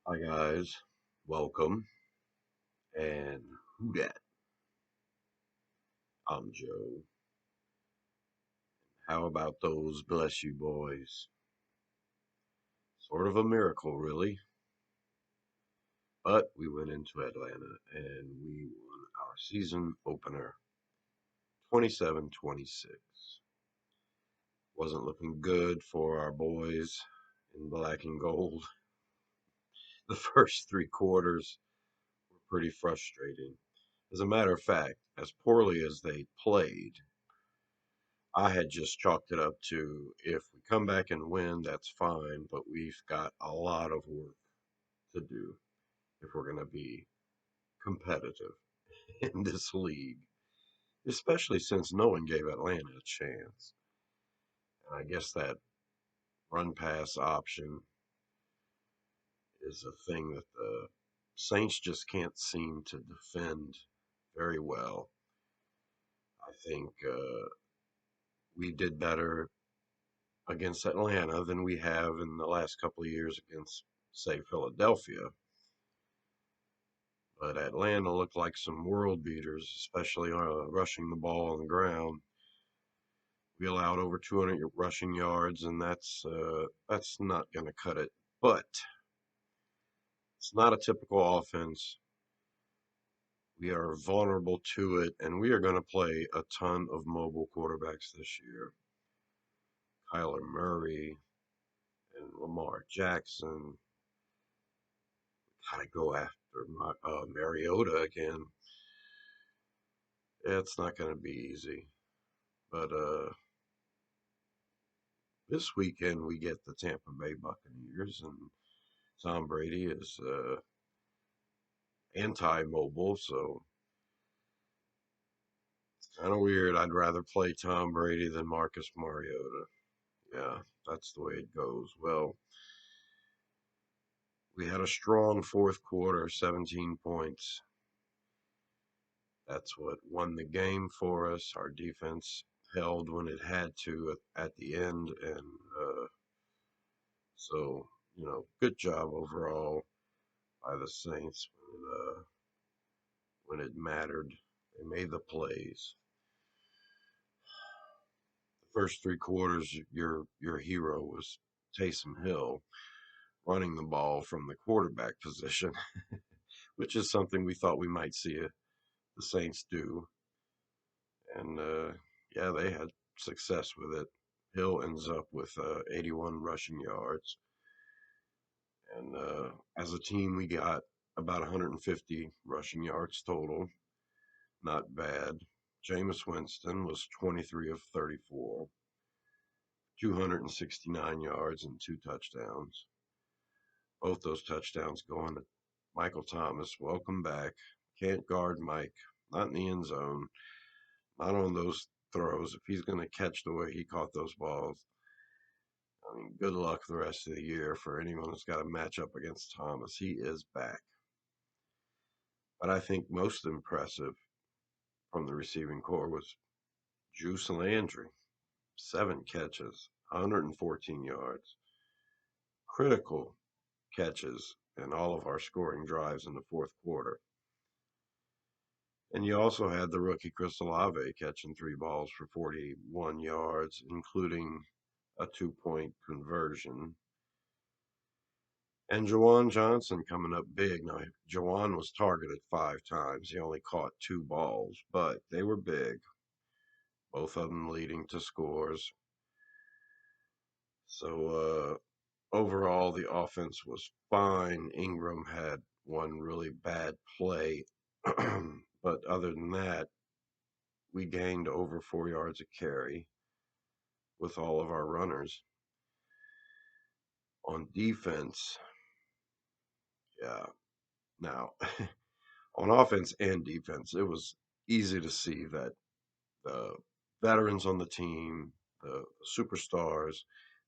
Hi guys, welcome. And who dat? I'm Joe. How about those bless you boys? Sort of a miracle, really. But we went into Atlanta and we won our season opener 27-26. Wasn't looking good for our boys in black and gold. The first three quarters were pretty frustrating. As a matter of fact, as poorly as they played, I had just chalked it up to if we come back and win, that's fine, but we've got a lot of work to do if we're going to be competitive in this league, especially since no one gave Atlanta a chance. And I guess that run pass option is a thing that the Saints just can't seem to defend very well. I think we did better against Atlanta than we have in the last couple of years against, say, Philadelphia. But Atlanta looked like some world beaters, especially rushing the ball on the ground. We allowed over 200 rushing yards, and that's not going to cut it. But it's not a typical offense. We are vulnerable to it, and we are going to play a ton of mobile quarterbacks this year. Kyler Murray and Lamar Jackson. Got to go after Mariota again. It's not going to be easy, but this weekend we get the Tampa Bay Buccaneers, and Tom Brady is anti-mobile, so it's kind of weird. I'd rather play Tom Brady than Marcus Mariota. Yeah, that's the way it goes. Well, we had a strong fourth quarter, 17 points. That's what won the game for us. Our defense held when it had to at the end, and so good job overall by the Saints when it mattered. They made the plays. The first three quarters, your hero was Taysom Hill running the ball from the quarterback position, which is something we thought we might see the Saints do. And yeah, they had success with it. Hill ends up with 81 rushing yards. And as a team, we got about 150 rushing yards total. Not bad. Jameis Winston was 23 of 34, 269 yards and two touchdowns. Both those touchdowns going to Michael Thomas. Welcome back. Can't guard Mike. Not in the end zone. Not on those throws. If he's going to catch the way he caught those balls, I mean, good luck the rest of the year for anyone that's got to match up against Thomas. He is back. But I think most impressive from the receiving core was Juice Landry. 7 catches, 114 yards. Critical catches in all of our scoring drives in the fourth quarter. And you also had the rookie Chris Olave catching three balls for 41 yards, including a 2-point conversion. And Jawan Johnson coming up big. Now, Jawan was targeted 5 times. He only caught two balls, but they were big, both of them leading to scores. So overall, the offense was fine. Ingram had one really bad play, but other than that, we gained over 4 yards a carry with all of our runners. On defense, yeah. Now, on offense and defense, it was easy to see that the veterans on the team, the superstars,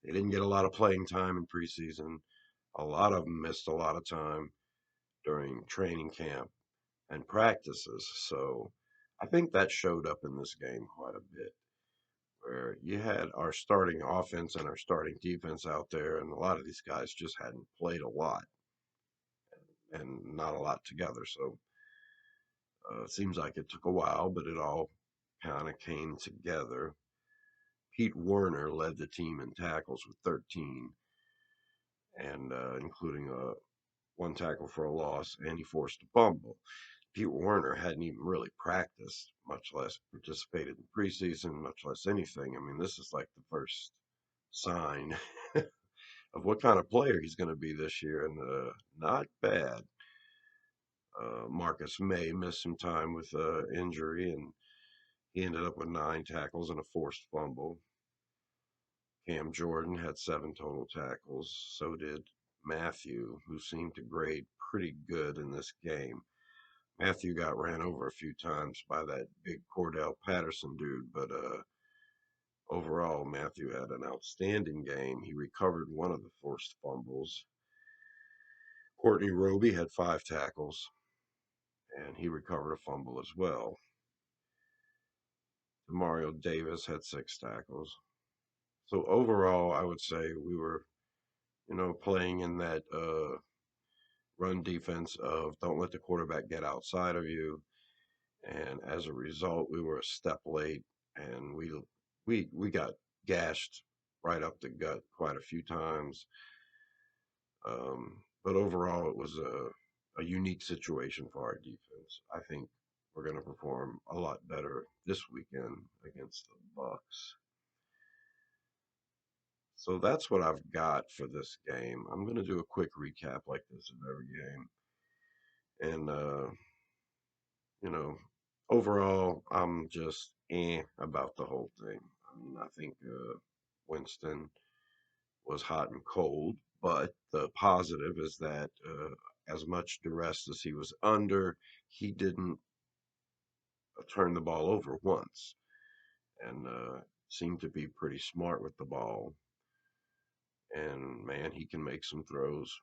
they didn't get a lot of playing time in preseason. A lot of them missed a lot of time during training camp and practices. So I think that showed up in this game quite a bit, where you had our starting offense and our starting defense out there, and a lot of these guys just hadn't played a lot. and not a lot together. So it seems like it took a while, but it all kind of came together. Pete Werner led the team in tackles with 13, and including one tackle for a loss, and he forced a fumble. Pete Werner hadn't even really practiced, much less participated in preseason, much less anything. I mean, this is like the first sign of what kind of player he's going to be this year, and not bad. Marcus May missed some time with injury, and he ended up with 9 tackles and a forced fumble. Cam Jordan had 7 total tackles. So did Matthew, who seemed to grade pretty good in this game. Matthew got ran over a few times by that big Cordell Patterson dude, but overall, Matthew had an outstanding game. He recovered one of the forced fumbles. Courtney Roby had 5 tackles, and he recovered a fumble as well. Mario Davis had 6 tackles. So overall, I would say we were, playing in that run defense of don't let the quarterback get outside of you. And as a result, we were a step late, and we got gashed right up the gut quite a few times. But overall, it was a unique situation for our defense. I think we're going to perform a lot better this weekend against the Bucks. So that's what I've got for this game. I'm going to do a quick recap like this of every game. And, you know, overall, I'm just about the whole thing. I mean, I think Winston was hot and cold, but the positive is that as much duress as he was under, he didn't turn the ball over once and seemed to be pretty smart with the ball. And man, he can make some throws.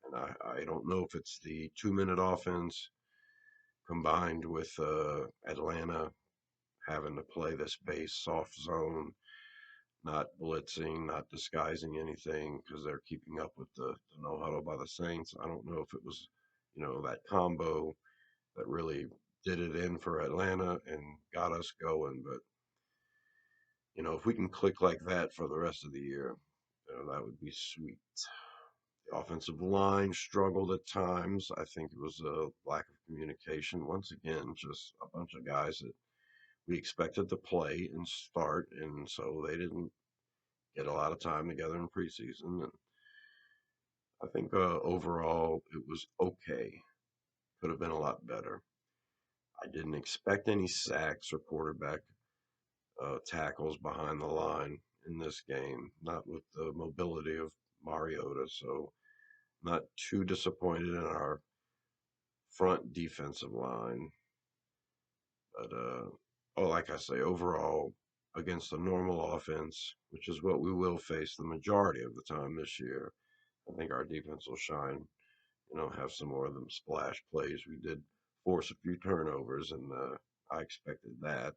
And I don't know if it's the 2 minute offense combined with Atlanta having to play this base soft zone, not blitzing, not disguising anything because they're keeping up with the no huddle by the Saints. I don't know if it was, that combo that really did it in for Atlanta and got us going. But, if we can click like that for the rest of the year, that would be sweet. The offensive line struggled at times. I think it was a lack of communication. Once again, just a bunch of guys that we expected to play and start, and so they didn't get a lot of time together in preseason. And I think overall it was okay. Could have been a lot better. I didn't expect any sacks or quarterback tackles behind the line in this game, not with the mobility of Mariota. So, not too disappointed in our front defensive line. But, like I say, overall, against a normal offense, which is what we will face the majority of the time this year, I think our defense will shine, have some more of them splash plays. We did force a few turnovers, and I expected that.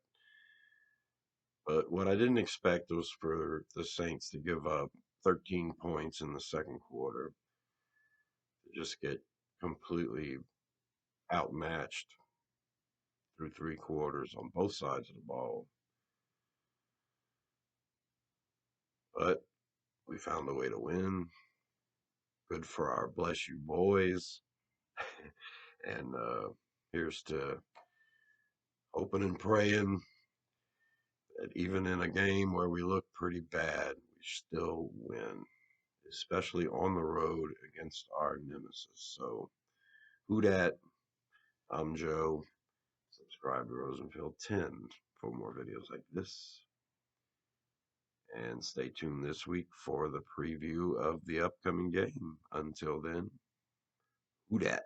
But what I didn't expect was for the Saints to give up 13 points in the second quarter, to just get completely outmatched through 3 quarters on both sides of the ball. But we found a way to win. Good for our bless you boys. And here's to hoping and praying that even in a game where we look pretty bad, we still win, especially on the road against our nemesis. So, who dat? I'm Joe. Subscribe to Rosenfield 10 for more videos like this. And stay tuned this week for the preview of the upcoming game. Until then, who dat?